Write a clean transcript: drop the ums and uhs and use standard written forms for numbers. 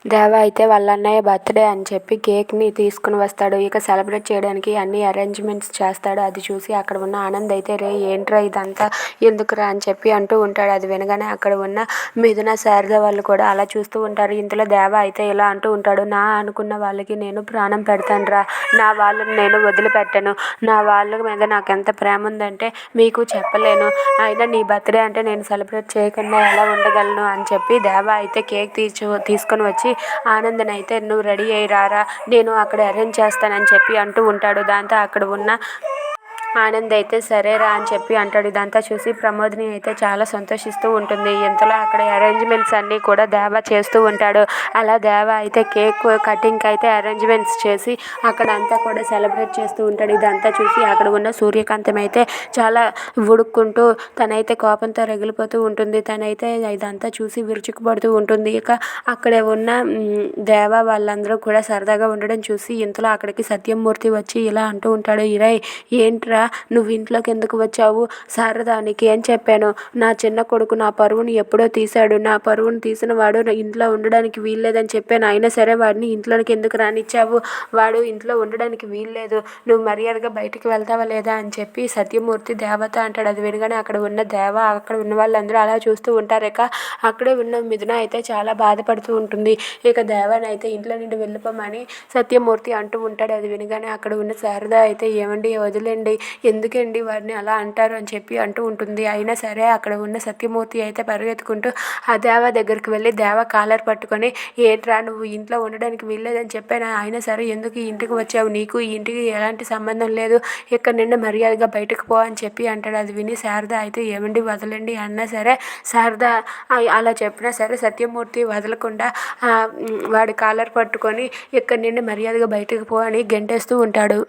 దేవ అయితే వాళ్ళ అన్నయ్య బర్త్డే అని చెప్పి కేక్ని తీసుకుని వస్తాడు. ఇక సెలబ్రేట్ చేయడానికి అన్ని అరేంజ్మెంట్స్ చేస్తాడు. అది చూసి అక్కడ ఉన్న ఆనంద్ అయితే రే ఏంట్రా ఇదంతా ఎందుకురా అని చెప్పి అంటూ ఉంటాడు. అది వినగానే అక్కడ ఉన్న మిథున శారద వాళ్ళు కూడా అలా చూస్తూ ఉంటారు. ఇంతలో దేవ అయితే ఇలా అంటూ ఉంటాడు, నా అనుకున్న వాళ్ళకి నేను ప్రాణం పెడతానురా, నా వాళ్ళని నేను వదిలిపెట్టను, నా వాళ్ళ మీద నాకు ఎంత ప్రేమ ఉందంటే మీకు చెప్పలేను, అయినా నీ బర్త్డే అంటే నేను సెలబ్రేట్ చేయకుండా ఎలా ఉండగలను అని చెప్పి దేవ అయితే కేక్ తీసుకొని వచ్చి ఆనందని అయితే నువ్వు రెడీ అయ్యి రారా, నేను అక్కడ అరేంజ్ చేస్తానని చెప్పి అంటూ ఉంటాడు. దాంతో అక్కడ ఉన్న ఆనంద్ అయితే సరేరా అని చెప్పి అంటాడు. ఇదంతా చూసి ప్రమోద్ని అయితే చాలా సంతోషిస్తూ ఉంటుంది. ఇంతలో అక్కడ అరేంజ్మెంట్స్ అన్నీ కూడా దేవ చేస్తూ ఉంటాడు. అలా దేవ అయితే కేక్ కటింగ్కి అయితే అరేంజ్మెంట్స్ చేసి అక్కడ అంతా కూడా సెలబ్రేట్ చేస్తూ ఉంటాడు. ఇదంతా చూసి అక్కడ ఉన్న సూర్యకాంతం అయితే చాలా ఉడుక్కుంటూ తనైతే కోపంతో రగిలిపోతూ ఉంటుంది. తనైతే ఇదంతా చూసి విరుచుకుపడుతూ ఉంటుంది. ఇక అక్కడ ఉన్న దేవ వాళ్ళందరూ కూడా సరదాగా ఉండడం చూసి ఇంతలో అక్కడికి సత్యమూర్తి వచ్చి ఇలా అంటూ ఉంటాడు, ఇరై ఏంట్రా నువ్వు ఇంట్లోకి ఎందుకు వచ్చావు, శారదానికి ఏం చెప్పాను, నా చిన్న కొడుకు నా పరువుని ఎప్పుడో తీశాడు, నా పరువుని తీసిన వాడు ఇంట్లో ఉండడానికి వీల్లేదని చెప్పాను, అయినా సరే వాడిని ఇంట్లోకి ఎందుకు రానిచ్చావు, వాడు ఇంట్లో ఉండడానికి వీల్లేదు, నువ్వు మర్యాదగా బయటికి వెళ్తావా లేదా అని చెప్పి సత్యమూర్తి దేవత అంటాడు. అది వినగానే అక్కడ ఉన్న దేవ అక్కడ ఉన్న వాళ్ళందరూ అలా చూస్తూ ఉంటారు. ఇక అక్కడే ఉన్న మిథున అయితే చాలా బాధపడుతూ ఉంటుంది. ఇక దేవాని అయితే ఇంట్లో నుండి వెళ్ళిపోమని సత్యమూర్తి అంటూ ఉంటాడు. అది వినగానే అక్కడ ఉన్న శారద అయితే ఏమండి వదిలేండి, ఎందుకండి వాడిని అలా అంటారు అని చెప్పి అంటూ ఉంటుంది. అయినా సరే అక్కడ ఉన్న సత్యమూర్తి అయితే పరిగెత్తుకుంటూ ఆ దేవ దగ్గరికి వెళ్ళి దేవ కాలర్ పట్టుకొని ఏంట్రా నువ్వు ఇంట్లో ఉండడానికి వీల్లేదని చెప్పాను, అయినా సరే ఎందుకు ఈ ఇంటికి వచ్చావు, నీకు ఈ ఇంటికి ఎలాంటి సంబంధం లేదు, ఇక్కడ నుండి మర్యాదగా బయటకు పో అని చెప్పి అంటాడు. అది విని శారద అయితే ఏమండి వదలండి అన్నా సరే శారద అలా చెప్పినా సరే సత్యమూర్తి వదలకుండా వాడి కాలర్ పట్టుకొని ఇక్కడ నుండి మర్యాదగా బయటకు పో అని గెంటేస్తూ ఉంటాడు.